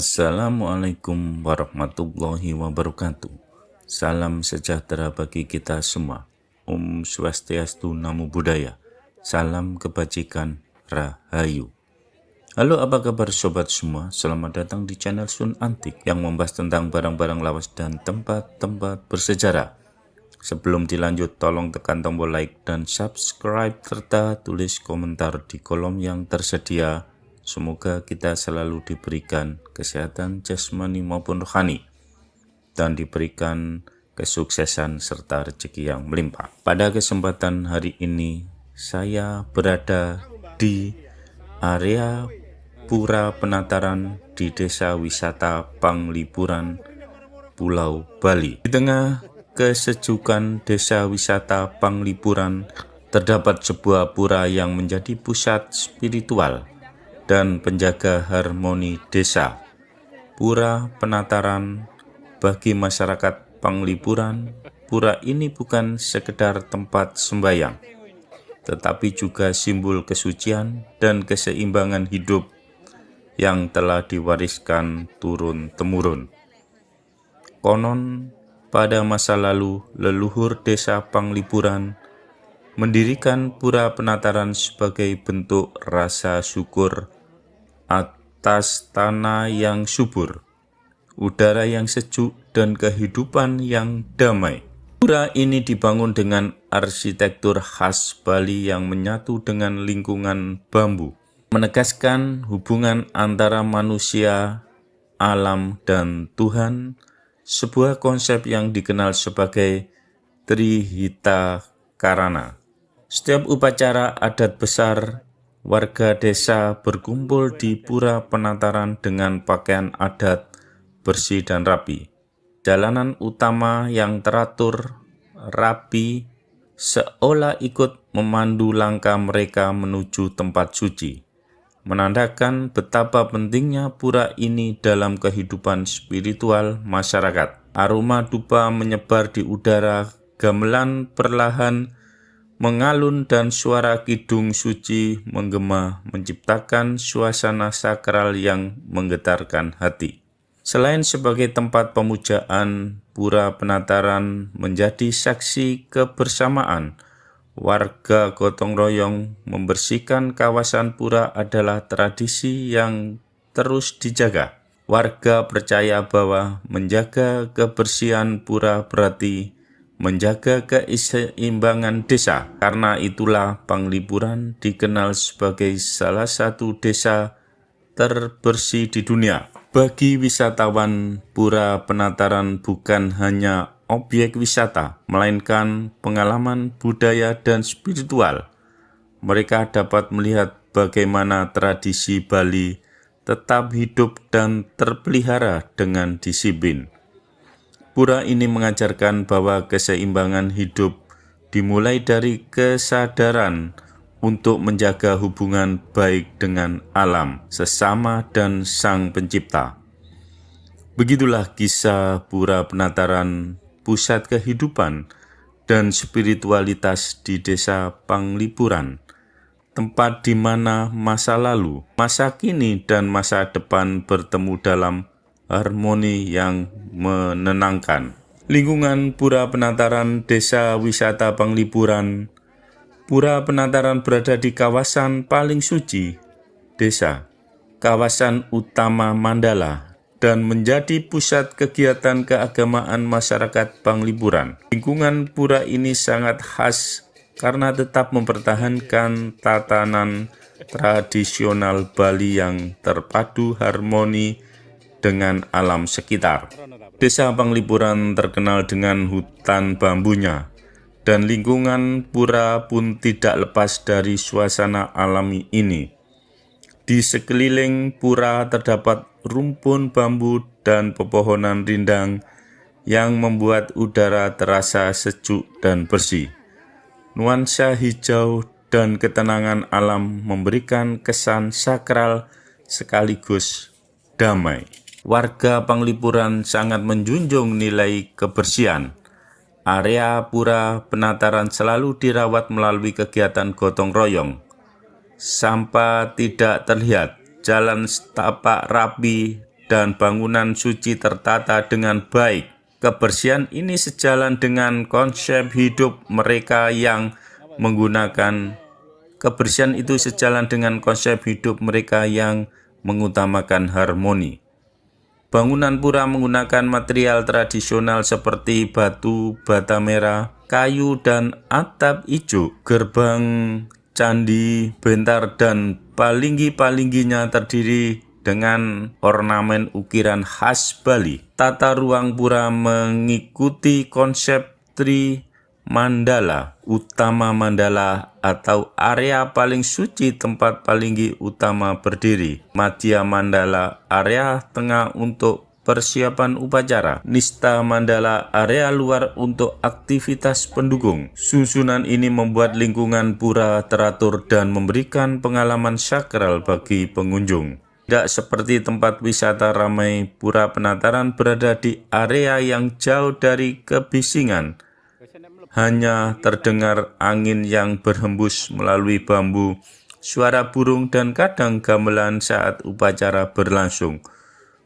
Assalamualaikum warahmatullahi wabarakatuh. Salam sejahtera bagi kita semua. Om Swastiastu, Namo Buddhaya. Salam kebajikan, Rahayu. Halo, apa kabar sobat semua? Selamat datang di channel Sun Antik yang membahas tentang barang-barang lawas dan tempat-tempat bersejarah. Sebelum dilanjut, tolong tekan tombol like dan subscribe serta tulis komentar di kolom yang tersedia. Semoga kita selalu diberikan kesehatan jasmani maupun rohani dan diberikan kesuksesan serta rezeki yang melimpah. Pada kesempatan hari ini, saya berada di area Pura Penataran di Desa Wisata Panglipuran, Pulau Bali. Di tengah kesejukan Desa Wisata Panglipuran, terdapat sebuah pura yang menjadi pusat spiritual dan penjaga harmoni desa. Pura Penataran bagi masyarakat Panglipuran, pura ini bukan sekedar tempat sembahyang, tetapi juga simbol kesucian dan keseimbangan hidup yang telah diwariskan turun-temurun. Konon, pada masa lalu, leluhur desa Panglipuran mendirikan Pura Penataran sebagai bentuk rasa syukur atas tanah yang subur, udara yang sejuk, dan kehidupan yang damai. Pura ini dibangun dengan arsitektur khas Bali yang menyatu dengan lingkungan bambu, menegaskan hubungan antara manusia, alam, dan Tuhan, sebuah konsep yang dikenal sebagai Trihita Karana. Setiap upacara adat besar, warga desa berkumpul di Pura Penataran dengan pakaian adat bersih dan rapi. Jalanan utama yang teratur, rapi, seolah ikut memandu langkah mereka menuju tempat suci, menandakan betapa pentingnya pura ini dalam kehidupan spiritual masyarakat. Aroma dupa menyebar di udara, gamelan perlahan mengalun dan suara kidung suci menggema menciptakan suasana sakral yang menggetarkan hati. Selain sebagai tempat pemujaan, Pura Penataran menjadi saksi kebersamaan. Warga gotong royong membersihkan kawasan pura adalah tradisi yang terus dijaga. Warga percaya bahwa menjaga kebersihan pura berarti menjaga keseimbangan desa. Karena itulah Panglipuran dikenal sebagai salah satu desa terbersih di dunia. Bagi wisatawan, Pura Penataran bukan hanya objek wisata, melainkan pengalaman budaya dan spiritual. Mereka dapat melihat bagaimana tradisi Bali tetap hidup dan terpelihara dengan disiplin. Pura ini mengajarkan bahwa keseimbangan hidup dimulai dari kesadaran untuk menjaga hubungan baik dengan alam, sesama, dan Sang Pencipta. Begitulah kisah Pura Penataran, pusat kehidupan dan spiritualitas di Desa Panglipuran, tempat di mana masa lalu, masa kini, dan masa depan bertemu dalam harmoni yang menenangkan. Lingkungan Pura Penataran Desa Wisata Panglipuran. Pura Penataran berada di kawasan paling suci desa, kawasan utama Mandala, dan menjadi pusat kegiatan keagamaan masyarakat Panglipuran. Lingkungan pura ini sangat khas karena tetap mempertahankan tatanan tradisional Bali yang terpadu harmoni dengan alam sekitar. Desa Panglipuran terkenal dengan hutan bambunya, dan lingkungan pura pun tidak lepas dari suasana alami ini. Di sekeliling pura terdapat rumpun bambu dan pepohonan rindang yang membuat udara terasa sejuk dan bersih. Nuansa hijau dan ketenangan alam memberikan kesan sakral sekaligus damai. Warga Panglipuran sangat menjunjung nilai kebersihan. Area Pura Penataran selalu dirawat melalui kegiatan gotong royong. Sampah tidak terlihat, jalan setapak rapi, dan bangunan suci tertata dengan baik. Kebersihan ini sejalan dengan konsep hidup mereka yang menggunakan mengutamakan harmoni. Bangunan pura menggunakan material tradisional seperti batu, bata merah, kayu, dan atap ijo. Gerbang candi, bentar, dan palinggi-palingginya terdiri dengan ornamen ukiran khas Bali. Tata ruang pura mengikuti konsep Mandala, utama mandala atau area paling suci tempat palinggi utama berdiri. Madhya mandala, area tengah untuk persiapan upacara. Nista mandala, area luar untuk aktivitas pendukung. Susunan ini membuat lingkungan pura teratur dan memberikan pengalaman sakral bagi pengunjung. Tidak seperti tempat wisata ramai, Pura Penataran berada di area yang jauh dari kebisingan. Hanya terdengar angin yang berhembus melalui bambu, suara burung, dan kadang gamelan saat upacara berlangsung.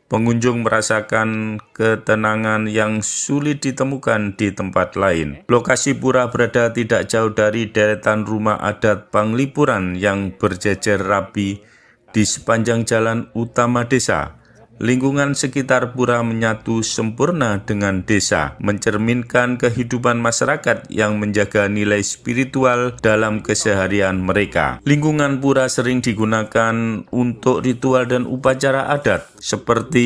Pengunjung merasakan ketenangan yang sulit ditemukan di tempat lain. Lokasi pura berada tidak jauh dari deretan rumah adat Panglipuran yang berjejer rapi di sepanjang jalan utama desa. Lingkungan sekitar pura menyatu sempurna dengan desa, mencerminkan kehidupan masyarakat yang menjaga nilai spiritual dalam keseharian mereka. Lingkungan pura sering digunakan untuk ritual dan upacara adat, seperti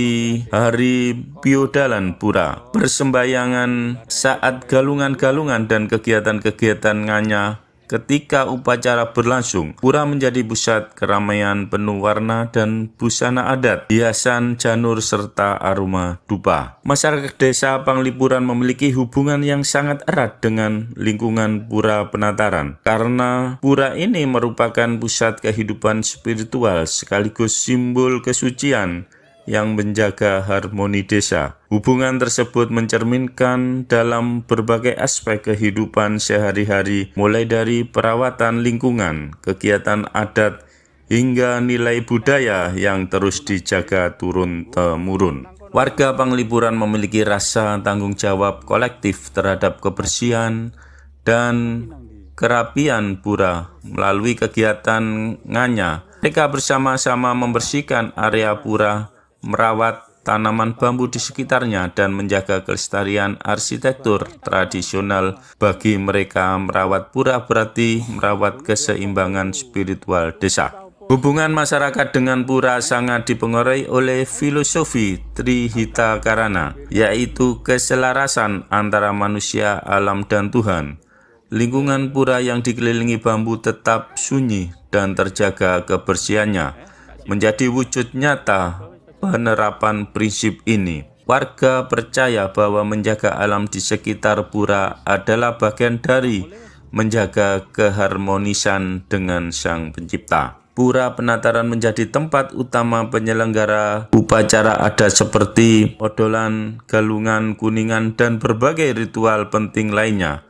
Hari Piodalan Pura, persembahyangan saat galungan-galungan, dan kegiatan-kegiatan nganya. Ketika upacara berlangsung, pura menjadi pusat keramaian penuh warna dan busana adat, hiasan janur, serta aroma dupa. Masyarakat desa Panglipuran memiliki hubungan yang sangat erat dengan lingkungan Pura Penataran, karena pura ini merupakan pusat kehidupan spiritual sekaligus simbol kesucian yang menjaga harmoni desa. Hubungan tersebut mencerminkan dalam berbagai aspek kehidupan sehari-hari, mulai dari perawatan lingkungan, kegiatan adat, hingga nilai budaya yang terus dijaga turun-temurun. Warga Panglipuran memiliki rasa tanggung jawab kolektif terhadap kebersihan dan kerapian pura. Melalui kegiatan nganya, mereka bersama-sama membersihkan area pura, merawat tanaman bambu di sekitarnya, dan menjaga kelestarian arsitektur tradisional. Bagi mereka, merawat pura berarti merawat keseimbangan spiritual desa. Hubungan masyarakat dengan pura sangat dipengaruhi oleh filosofi Trihita Karana, yaitu keselarasan antara manusia, alam, dan Tuhan. Lingkungan pura yang dikelilingi bambu tetap sunyi dan terjaga kebersihannya, menjadi wujud nyata penerapan prinsip ini. Warga percaya bahwa menjaga alam di sekitar pura adalah bagian dari menjaga keharmonisan dengan Sang Pencipta. Pura Penataran menjadi tempat utama penyelenggara upacara adat seperti odolan, galungan, kuningan, dan berbagai ritual penting lainnya.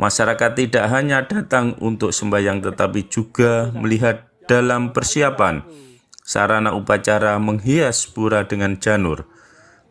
Masyarakat tidak hanya datang untuk sembahyang tetapi juga melihat dalam persiapan sarana upacara, menghias pura dengan janur,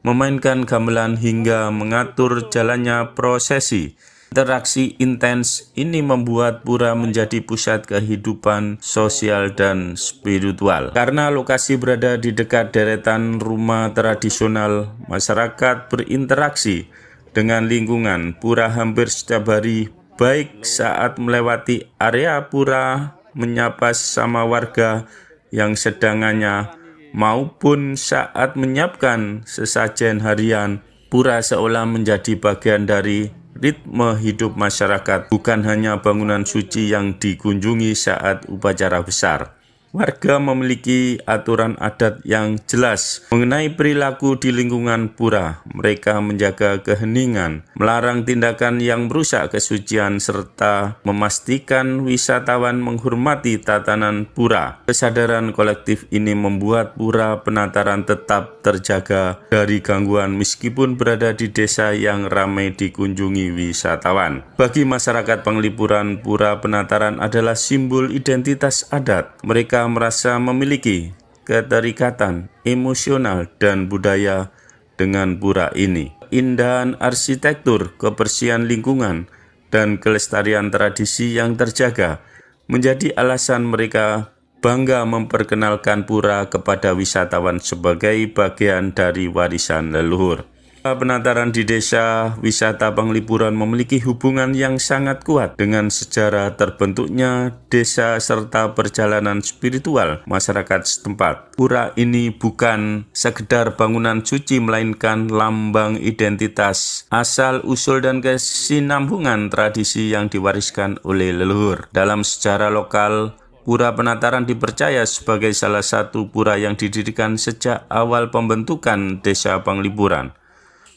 memainkan gamelan, hingga mengatur jalannya prosesi. Interaksi intens ini membuat pura menjadi pusat kehidupan sosial dan spiritual. Karena lokasi berada di dekat deretan rumah tradisional, masyarakat berinteraksi dengan lingkungan pura hampir setiap hari, baik saat melewati area pura, menyapa sesama warga yang sedangannya, maupun saat menyiapkan sesajen harian. Pura seolah menjadi bagian dari ritme hidup masyarakat, bukan hanya bangunan suci yang dikunjungi saat upacara besar. Warga memiliki aturan adat yang jelas mengenai perilaku di lingkungan pura. Mereka menjaga keheningan, melarang tindakan yang merusak kesucian, serta memastikan wisatawan menghormati tatanan pura. Kesadaran kolektif ini membuat Pura Penataran tetap terjaga dari gangguan meskipun berada di desa yang ramai dikunjungi wisatawan. Bagi masyarakat Panglipuran, Pura Penataran adalah simbol identitas adat. Mereka merasa memiliki keterikatan emosional dan budaya dengan pura ini. Keindahan arsitektur, kebersihan lingkungan, dan kelestarian tradisi yang terjaga menjadi alasan mereka bangga memperkenalkan pura kepada wisatawan sebagai bagian dari warisan leluhur. Penataran di desa wisata Panglipuran memiliki hubungan yang sangat kuat dengan sejarah terbentuknya desa serta perjalanan spiritual masyarakat setempat. Pura ini bukan sekedar bangunan suci melainkan lambang identitas, asal-usul dan kesinambungan tradisi yang diwariskan oleh leluhur. Dalam sejarah lokal, Pura Penataran dipercaya sebagai salah satu pura yang didirikan sejak awal pembentukan desa Panglipuran.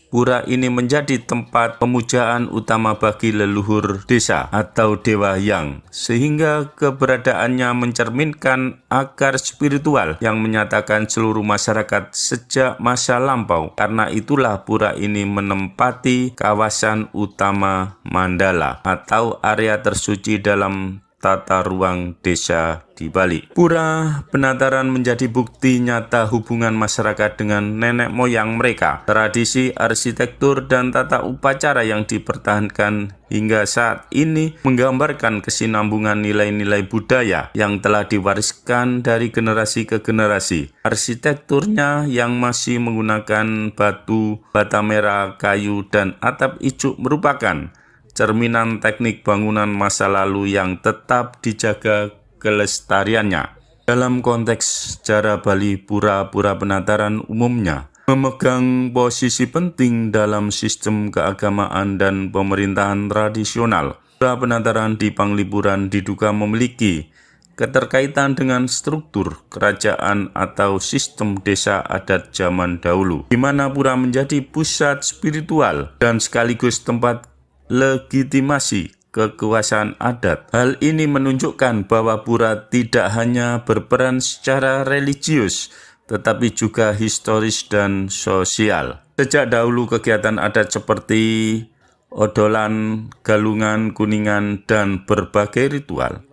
Pura ini menjadi tempat pemujaan utama bagi leluhur desa atau Dewa Hyang, sehingga keberadaannya mencerminkan akar spiritual yang menyatakan seluruh masyarakat sejak masa lampau. Karena itulah pura ini menempati kawasan utama Mandala atau area tersuci dalam tata ruang desa di Bali. Pura Penataran menjadi bukti nyata hubungan masyarakat dengan nenek moyang mereka. Tradisi, arsitektur, dan tata upacara yang dipertahankan hingga saat ini menggambarkan kesinambungan nilai-nilai budaya yang telah diwariskan dari generasi ke generasi. Arsitekturnya yang masih menggunakan batu, bata merah, kayu, dan atap ijuk merupakan cerminan teknik bangunan masa lalu yang tetap dijaga kelestariannya. Dalam konteks sejarah Bali, pura-pura Penataran umumnya memegang posisi penting dalam sistem keagamaan dan pemerintahan tradisional. Pura Penataran di Panglipuran diduga memiliki keterkaitan dengan struktur kerajaan atau sistem desa adat zaman dahulu, di mana pura menjadi pusat spiritual dan sekaligus tempat legitimasi kekuasaan adat. Hal ini menunjukkan bahwa pura tidak hanya berperan secara religius, tetapi juga historis dan sosial. Sejak dahulu kegiatan adat seperti odolan, galungan, kuningan, dan berbagai ritual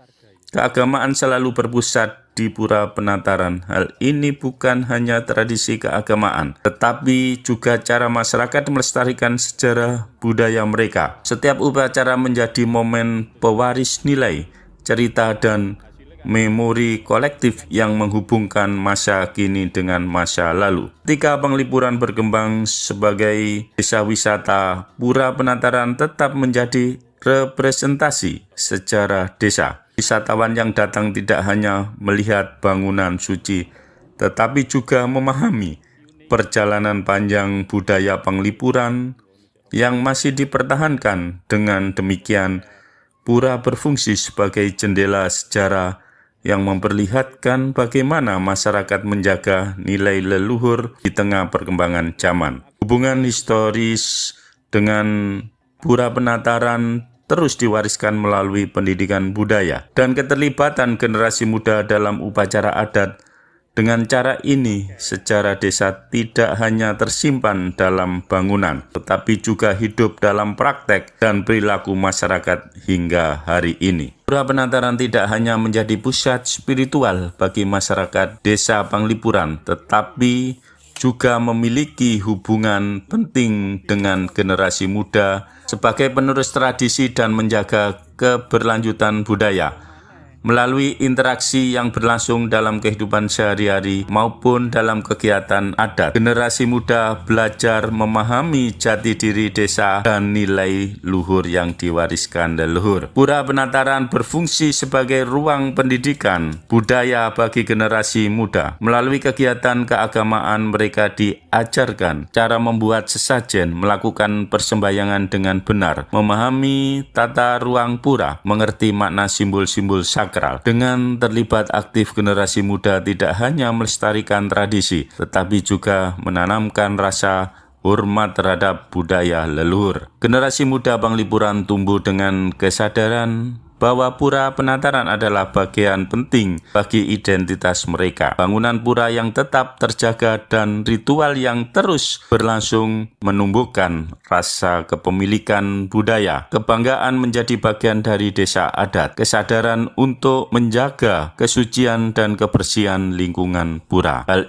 keagamaan selalu berpusat di Pura Penataran. Hal ini bukan hanya tradisi keagamaan, tetapi juga cara masyarakat melestarikan sejarah budaya mereka. Setiap upacara menjadi momen pewaris nilai, cerita, dan memori kolektif yang menghubungkan masa kini dengan masa lalu. Ketika Panglipuran berkembang sebagai desa wisata, Pura Penataran tetap menjadi representasi sejarah desa. Wisatawan yang datang tidak hanya melihat bangunan suci, tetapi juga memahami perjalanan panjang budaya Panglipuran yang masih dipertahankan. Dengan demikian, pura berfungsi sebagai jendela sejarah yang memperlihatkan bagaimana masyarakat menjaga nilai leluhur di tengah perkembangan zaman. Hubungan historis dengan Pura Penataran terus diwariskan melalui pendidikan budaya dan keterlibatan generasi muda dalam upacara adat. Dengan cara ini, sejarah desa tidak hanya tersimpan dalam bangunan, tetapi juga hidup dalam praktek dan perilaku masyarakat hingga hari ini. Pura Penataran tidak hanya menjadi pusat spiritual bagi masyarakat desa Panglipuran, tetapi juga memiliki hubungan penting dengan generasi muda sebagai penerus tradisi dan menjaga keberlanjutan budaya. Melalui interaksi yang berlangsung dalam kehidupan sehari-hari maupun dalam kegiatan adat, generasi muda belajar memahami jati diri desa dan nilai luhur yang diwariskan leluhur. Pura Penataran berfungsi sebagai ruang pendidikan budaya bagi generasi muda. Melalui kegiatan keagamaan mereka diajarkan cara membuat sesajen, melakukan persembahyangan dengan benar, memahami tata ruang pura, mengerti makna simbol-simbol sakral. Dengan terlibat aktif, generasi muda tidak hanya melestarikan tradisi, tetapi juga menanamkan rasa hormat terhadap budaya leluhur. Generasi muda Panglipuran tumbuh dengan kesadaran bahwa pura penataran adalah bagian penting bagi identitas mereka. Bangunan pura yang tetap terjaga dan ritual yang terus berlangsung menumbuhkan rasa kepemilikan budaya, kebanggaan menjadi bagian dari desa adat, kesadaran untuk menjaga kesucian dan kebersihan lingkungan pura. Hal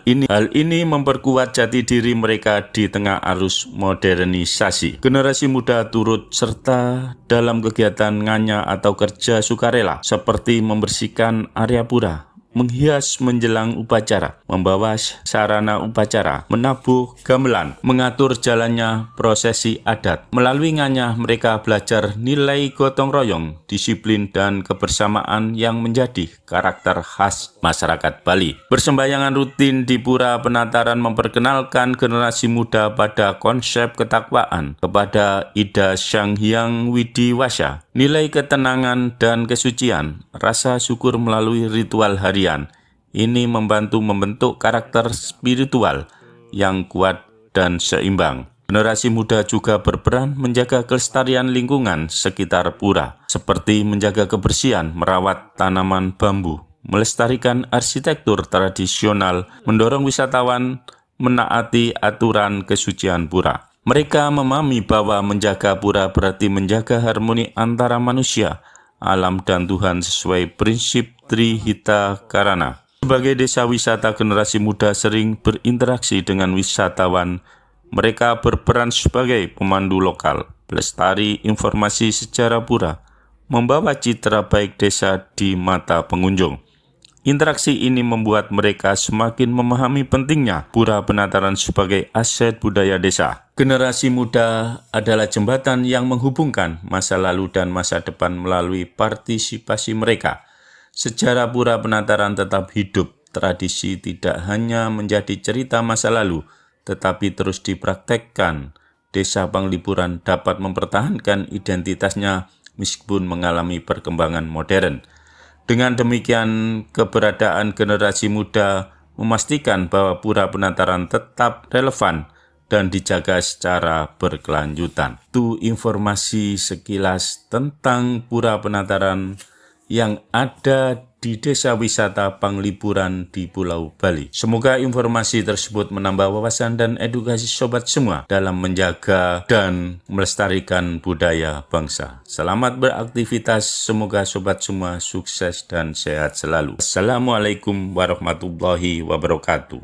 ini memperkuat jati diri mereka di tengah arus modernisasi. Generasi muda turut serta dalam kegiatan nganya atau kerja sukarela seperti membersihkan area pura, menghias menjelang upacara, membawa sarana upacara, menabuh gamelan, mengatur jalannya prosesi adat. Melalui nganya mereka belajar nilai gotong royong, disiplin, dan kebersamaan yang menjadi karakter khas masyarakat Bali. Persembahyangan rutin di pura penataran memperkenalkan generasi muda pada konsep ketakwaan kepada Ida Sang Hyang Widiwasa, nilai ketenangan dan kesucian, rasa syukur melalui ritual harian. Ini membentuk karakter spiritual yang kuat dan seimbang. Generasi muda juga berperan menjaga kelestarian lingkungan sekitar pura, seperti menjaga kebersihan, merawat tanaman bambu, melestarikan arsitektur tradisional, mendorong wisatawan menaati aturan kesucian pura. Mereka memahami bahwa menjaga pura berarti menjaga harmoni antara manusia, alam, dan Tuhan sesuai prinsip Trihita Karana. Sebagai desa wisata, generasi muda sering berinteraksi dengan wisatawan. Mereka berperan sebagai pemandu lokal, pelestari informasi sejarah pura, membawa citra baik desa di mata pengunjung. Interaksi ini membuat mereka semakin memahami pentingnya pura penataran sebagai aset budaya desa. Generasi muda adalah jembatan yang menghubungkan masa lalu dan masa depan melalui partisipasi mereka. Sejarah pura penataran tetap hidup. Tradisi tidak hanya menjadi cerita masa lalu, tetapi terus dipraktekkan. Desa Panglipuran dapat mempertahankan identitasnya meskipun mengalami perkembangan modern. Dengan demikian, keberadaan generasi muda memastikan bahwa pura penataran tetap relevan dan dijaga secara berkelanjutan. Itu informasi sekilas tentang pura penataran yang ada di Desa Wisata Panglipuran di Pulau Bali. Semoga informasi tersebut menambah wawasan dan edukasi sobat semua dalam menjaga dan melestarikan budaya bangsa. Selamat beraktivitas, semoga sobat semua sukses dan sehat selalu. Assalamualaikum warahmatullahi wabarakatuh.